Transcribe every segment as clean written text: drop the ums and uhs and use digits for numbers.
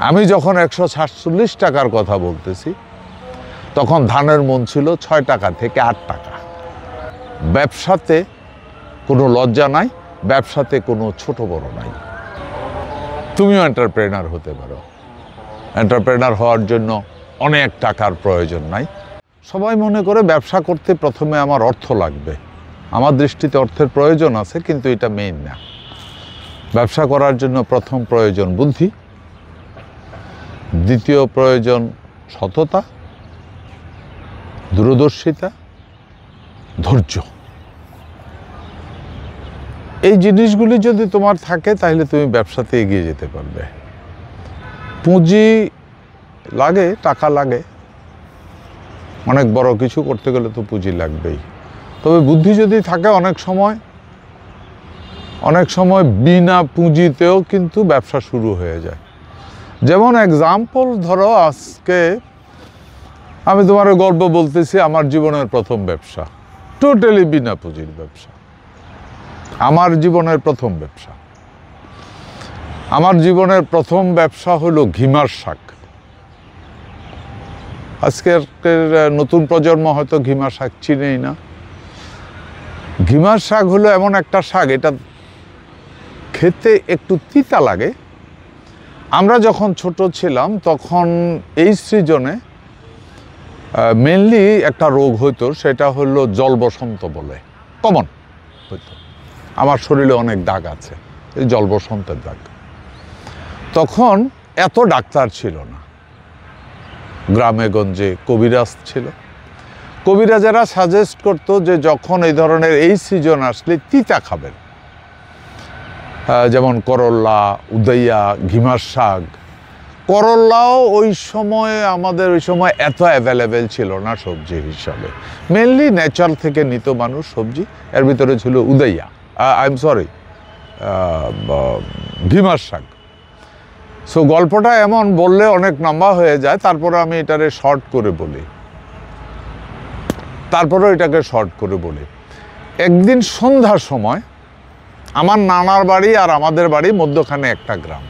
আমি যখন 147 টাকার কথা বলতেছি তখন ধানের মন ছিল 6 টাকা থেকে 8 টাকা। ব্যবসাতে কোনো লজ্জা নাই, ব্যবসাতে কোনো ছোট বড় নাই। তুমিও এন্টারপ্রেনার হতে পারো। এন্টারপ্রেনার হওয়ার জন্য অনেক টাকার প্রয়োজন নাই। সবাই মনে করে ব্যবসা করতে প্রথমে আমার অর্থ লাগবে। আমার দৃষ্টিতে অর্থের প্রয়োজন আছে, কিন্তু এটা মেইন না। ব্যবসা করার জন্য প্রথম প্রয়োজন বুদ্ধি, দ্বিতীয় প্রয়োজন সততা, দূরদর্শিতা, ধৈর্য। এই জিনিসগুলি যদি তোমার থাকে তাহলে তুমি ব্যবসাতে এগিয়ে যেতে পারবে। পুঁজি লাগে, টাকা লাগে, অনেক বড় কিছু করতে গেলে তো পুঁজি লাগবেই। তবে বুদ্ধি যদি থাকে অনেক সময় বিনা পুঁজিতেও কিন্তু ব্যবসা শুরু হয়ে যায়। যেমন এক্সাম্পল ধরো, আজকে আমি তোমার গল্প বলতেছি, আমার জীবনের প্রথম ব্যবসা, টোটালি বিনা পুঁজির ব্যবসা। আমার জীবনের প্রথম ব্যবসা। আমার জীবনের প্রথম ব্যবসা হলো ঘিমার শাক। আজকের নতুন প্রজন্ম হয়তো ঘিমার শাক চিনেই না। ঘিমার শাক হলো এমন একটা শাক, এটা খেতে একটু তিতা লাগে। আমরা যখন ছোট ছিলাম তখন এই সিজনে মেনলি একটা রোগ হইতো, সেটা হলো জল বসন্ত বলে, কমন হইতো। আমার শরীরে অনেক দাগ আছে, এই জল বসন্তের দাগ। তখন এত ডাক্তার ছিল না, গ্রামে গঞ্জে কবিরাজ ছিল। কবিরাজেরা সাজেস্ট করতো যে যখন এই ধরনের এই সিজন আসলে তিতা খাবেন, যেমন করল্লা, উদইয়া, ঘিমার শাক। করল্লাও ওই সময় এত অ্যাভেলেবেল ছিল না সবজি হিসাবে, মেনলি নেচার থেকে নিত মানুষ সবজি। এর ভিতরে ছিল উদইয়া, ঘিমার শাক। সো গল্পটা এমন বললে অনেক লম্বা হয়ে যায়, তারপরে আমি এটাকে শর্ট করে বলি। একদিন সন্ধ্যার সময় আমার নানার বাড়ি আর আমাদের বাড়ি মধ্যখানে একটা গ্রাম।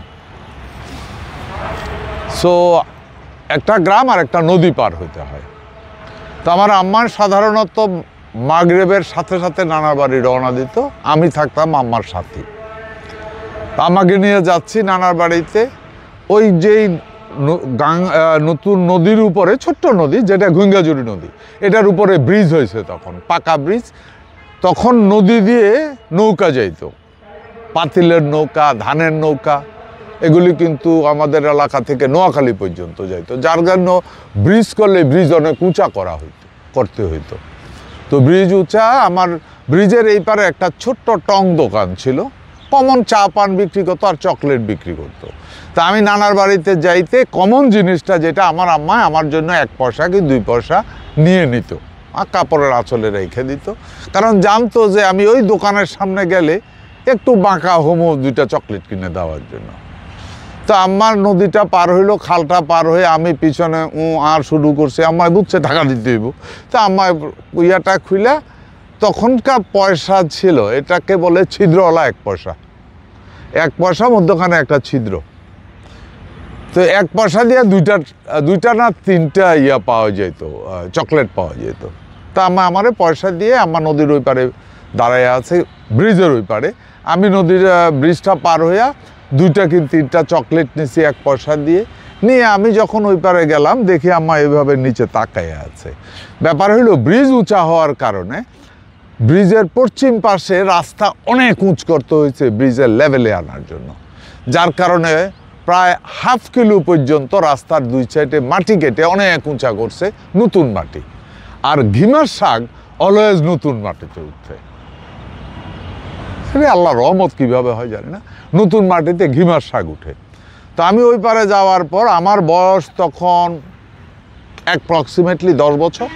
সো একটা গ্রাম আর একটা নদী পার হইতে হয়। তো আমার আম্মার সাধারণত মাগরিবের সাথে সাথে নানার বাড়ি রওনা দিত, আমি থাকতাম আম্মার সাথে। আমাকে নিয়ে যাচ্ছি নানার বাড়িতে। ওই যেই নতুন নদীর উপরে, ছোট্ট নদী যেটা ঘুঙ্গাজুরি নদী, এটার উপরে ব্রিজ হয়েছে, তখন পাকা ব্রিজ। তখন নদী দিয়ে নৌকা যাইত, পাতিলের নৌকা, ধানের নৌকা, এগুলি কিন্তু আমাদের এলাকা থেকে নোয়াখালী পর্যন্ত যাইত। যার জন্য ব্রিজ করলে ব্রিজ অনেক উঁচা করতে হইতো। তো ব্রিজ উঁচা, আমার ব্রিজের এই পারে একটা ছোট্ট টং দোকান ছিল, কমন চা পান বিক্রি করতো আর চকলেট বিক্রি করতো। তা আমি নানার বাড়িতে যাইতে কমন জিনিসটা যেটা, আমার আম্মা আমার জন্য 1 পয়সা কি 2 পয়সা নিয়ে নিত, আর কাপড়ের আঁচলে রেখে দিত। কারণ জানতো যে আমি ওই দোকানের সামনে গেলে একটু বাঁকা হোমো 2টা চকলেট কিনে দেওয়ার জন্য। তো আম্মার নদীটা পার হইলো, খালটা পার হয়ে আমি পিছনে আর শুরু করছি। আম্মায় বুঝছে টাকা দিতে হইব। তো আম্মায় ইয়াটা খুইলা, তখনকার পয়সা ছিল, এটাকে বলে ছিদ্রওয়ালা 1 পয়সা। 1 পয়সা মধ্যখানে একটা ছিদ্র। তো 1 পয়সা দিয়ে দুইটা না 3টা পাওয়া যেত, চকলেট পাওয়া যেত। তা আমারে পয়সা দিয়ে আমার নদীর ওই পারে দাঁড়ায় আছে, ব্রিজের ওই পারে। আমি নদীর ব্রিজটা পার হইয়া 2টা কি 3টা চকলেট নিছি 1 পয়সা নিয়ে আমি যখন ওই পারে গেলাম, দেখি আম্মা এইভাবে নিচে তাকাইয়া আছে। ব্যাপার হইলো, ব্রিজ উঁচা হওয়ার কারণে ব্রিজের পশ্চিম পাশে রাস্তা অনেক উঁচ করতে হয়েছে ব্রিজের লেভেলে আনার জন্য। যার কারণে প্রায় ½ কিলো পর্যন্ত রাস্তার 2 সাইডে মাটি কেটে অনেক উঁচা করছে, নতুন মাটি। আর ঘিমার শাক অলওয়েজ নতুন মাটিতে উঠছে। সেটা আল্লাহর রহমত কীভাবে হয় জানি না, নতুন মাটিতে ঘিমার শাক উঠে। তো আমি ওই পারে যাওয়ার পর, আমার বয়স তখন অ্যাপ্রক্সিমেটলি 10 বছর,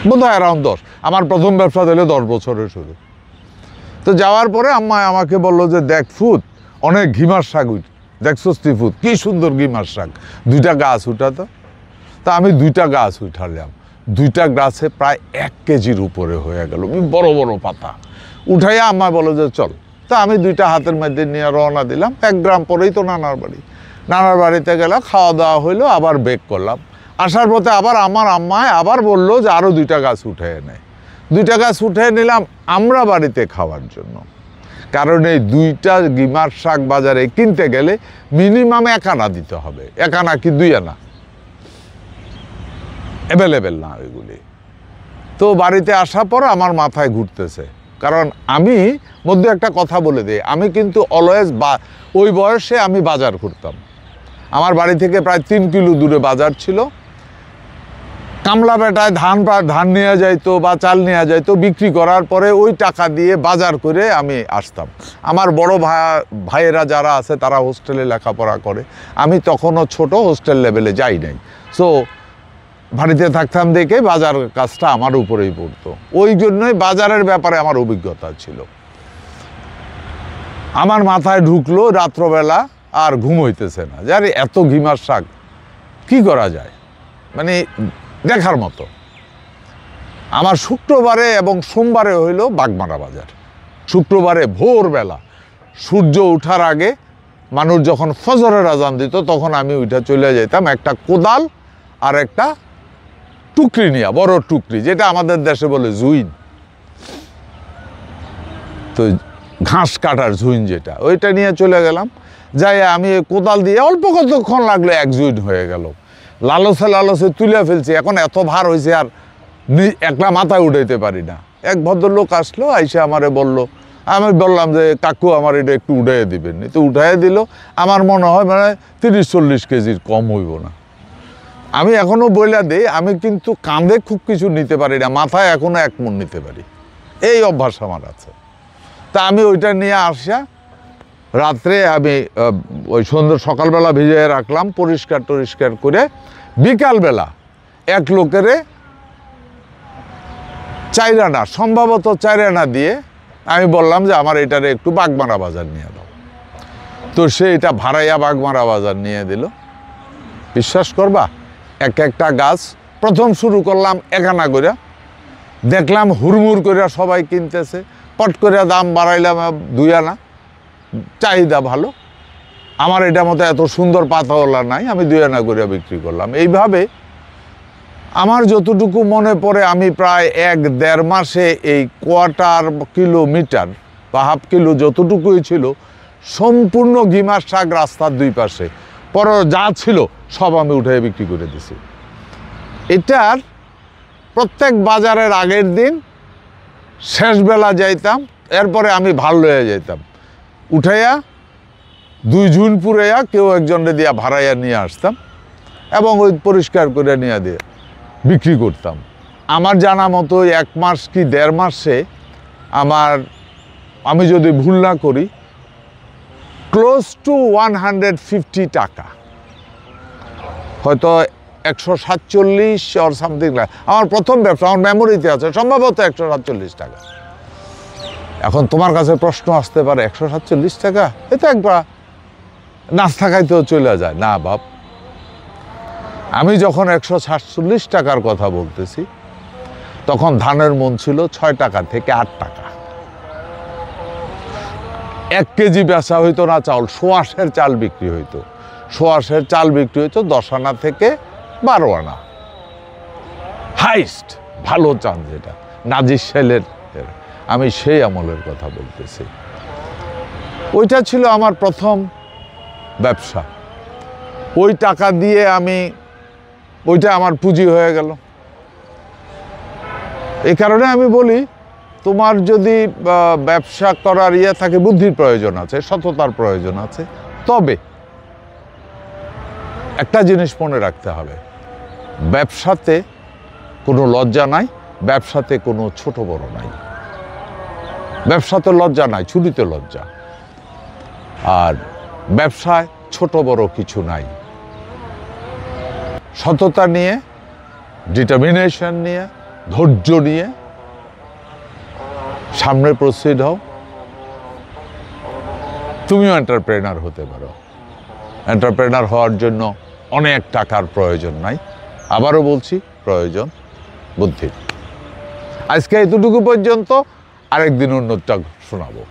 বোধহয় অ্যারাউন্ড 10। আমার প্রথম ব্যবসা দিলে 10 বছরের শুরু। তো যাওয়ার পরে আম্মা আমাকে বললো যে দেখ ফুট, অনেক ঘিমার শাক দেখছো ফুট, কি সুন্দর ঘিমার শাক, 2টা গাছ উঠাতো। তা আমি 2টা গাছ উঠালাম। 2টা গাছে প্রায় 1 কেজির উপরে হয়ে গেল, বড় বড় পাতা। উঠাইয়া আম্মা বলো যে চল। তা আমি 2টা হাতের মধ্যে নিয়ে রওনা দিলাম। 1 গ্রাম পরেই তো নানার বাড়ি। নানার বাড়িতে গেলে খাওয়া দাওয়া হইলো, আবার বেক করলাম। আসার পথে আবার আমার আম্মায় আবার বললো যে আরও 2টা গাছ উঠে এনে। 2টা গাছ উঠে নিলাম আমরা বাড়িতে খাওয়ার জন্য। কারণ এই 2টা গিমার শাক বাজারে কিনতে গেলে মিনিমাম 1 আনা দিতে হবে, 1 আনা কি 2 আনা, অ্যাভেলেবেল না ওইগুলি। তো বাড়িতে আসার পর আমার মাথায় ঘুরতেছে, কারণ আমি মধ্যে একটা কথা বলে দিই, আমি কিন্তু অলওয়েজ ওই বয়সে আমি বাজার করতাম। আমার বাড়ি থেকে প্রায় 3 কিলো দূরে বাজার ছিল। কামলা বেটায় ধান নেওয়া যাইতো বা চাল নেওয়া যাইতো, বিক্রি করার পরে ওই টাকা দিয়ে বাজার করে আমি আসতাম। আমার বড় ভাইয়েরা যারা আছে তারা হোস্টেলে লেখাপড়া করে, আমি তখনও ছোট, হোস্টেল লেভেলে যাই নাই। সো বাড়িতে থাকতাম দেখে বাজার কাজটা আমার উপরেই পড়তো, ওই জন্যই বাজারের ব্যাপারে আমার অভিজ্ঞতা ছিল। আমার মাথায় ঢুকলো রাত্রবেলা আর ঘুম হইতেছে না, যে আরে এত ঘিমার শাক কী করা যায়, মানে দেখার মতো। আমার শুক্রবারে এবং সোমবারে হইল বাগমারা বাজার। শুক্রবারে ভোরবেলা সূর্য ওঠার আগে মানুষ যখন ফজরের আজান দিত তখন আমি ওইটা চলে যেতাম একটা কোদাল আর একটা টুকরি নিয়ে, বড় টুকরি, যেটা আমাদের দেশে বলে জুইন, তো ঘাস কাটার জুইন যেটা, ওইটা নিয়ে চলে গেলাম। যাই আমি কোদাল দিয়ে অল্প কতক্ষণ লাগলো 1 জুইন হয়ে গেল। লালসে তুলে ফেলছি, এখন এত ভার হয়েছে আর একলা মাথায় উঠাইতে পারি না। এক ভদ্রলোক আসলো, আইসে আমারে বলল, আমি বললাম যে কাকু আমার এটা একটু উঠাইয়ে দিবেন, তো উঠাইয়ে দিল। আমার মনে হয় মানে 30-40 কেজির কম হইব না। আমি এখনও বইলা দিই, আমি কিন্তু কাঁধে খুব কিছু নিতে পারি না, মাথায় এখনও 1 মণ নিতে পারি, এই অভ্যাস আমার আছে। তা আমি ওইটা নিয়ে আসা রাত্রে আমি ওই সকালবেলা ভিজিয়ে রাখলাম, পরিষ্কার করে বিকালবেলা এক লোকেরে 4 আনা, সম্ভবত 4 আনা দিয়ে আমি বললাম যে আমার এটারে একটু বাগমারা বাজার নিয়ে দাও। তো সে এটা ভাড়াইয়া বাগমারা বাজার নিয়ে দিল। বিশ্বাস করবা, একটা গাছ প্রথম শুরু করলাম 1 আনা করে, দেখলাম হুড়মুড় করে সবাই কিনতেছে, পট করে দাম বাড়াইলাম 2 আনা, চাহিদা ভালো। আমার এটা মতো এত সুন্দর পাতাওয়ালা নাই, আমি 2 আনা করে বিক্রি করলাম। এইভাবে আমার যতটুকু মনে পড়ে আমি প্রায় 1-1.5 মাসে এই 1/4 কিলোমিটার বা হাফ কিলো যতটুকুই ছিল সম্পূর্ণ ঘিমার শাক রাস্তার 2 পাশে পর যা ছিল সব আমি উঠে বিক্রি করে দিছি। এটার প্রত্যেক বাজারের আগের দিন শেষবেলা যাইতাম, এরপরে আমি ভাল লয়ে যাইতাম, উঠাইয়া 2 ঝুন পুরাইয়া কেউ একজনে দিয়া ভাড়াইয়া নিয়ে আসতাম এবং ওই পরিষ্কার করে নিয়ে দিয়ে বিক্রি করতাম। আমার জানা মতো 1 মাস কি 1.5 মাসে আমি যদি ভুল না করি ক্লোজ টু 150 টাকা, হয়তো 147 অর সামথিং, আমার প্রথম ব্যবসা, আমার মেমোরিতে আছে সম্ভবত 147 টাকা। এখন তোমার কাছে প্রশ্ন আসতে পারে 147 টাকা, এটা একবার নাস্তা খাইতেও চলে যায় না বাপ। আমি যখন 147 টাকার কথা বলতেছি তখন ধানের মন ছিল 6 টাকা থেকে 8 টাকা। 1 কেজি বেচা হইতো না চাউল, সোয়াশের চাল বিক্রি হইতো, সোয়াশের চাল বিক্রি হইতো 10 আনা থেকে 12 আনা হাইস্ট, ভালো চাল যেটা নাজির সেলের, আমি সেই আমলের কথা বলতেছি। ওইটা ছিল আমার প্রথম ব্যবসা। ওই টাকা দিয়ে ওইটা আমার পুঁজি হয়ে গেল। এই কারণে আমি বলি, তোমার যদি ব্যবসা করার থাকে, বুদ্ধির প্রয়োজন আছে, সততার প্রয়োজন আছে, তবে একটা জিনিস মনে রাখতে হবে, ব্যবসাতে কোনো লজ্জা নাই, ব্যবসাতে কোনো ছোট বড় নাই। ব্যবসাতে লজ্জা নাই, চুরিতে লজ্জা। আর ব্যবসায় ছোট বড় কিছু নাই। সততা নিয়ে, ডিটারমিনেশন নিয়ে, ধৈর্য নিয়ে সামনে প্রসিড হও, তুমিও এন্টারপ্রেনার হতে পারো। এন্টারপ্রেনার হওয়ার জন্য অনেক টাকার প্রয়োজন নাই, আবারও বলছি প্রয়োজন বুদ্ধির। আজকে এতটুকু পর্যন্ত, আরেকদিন অন্যটা শোনাবো।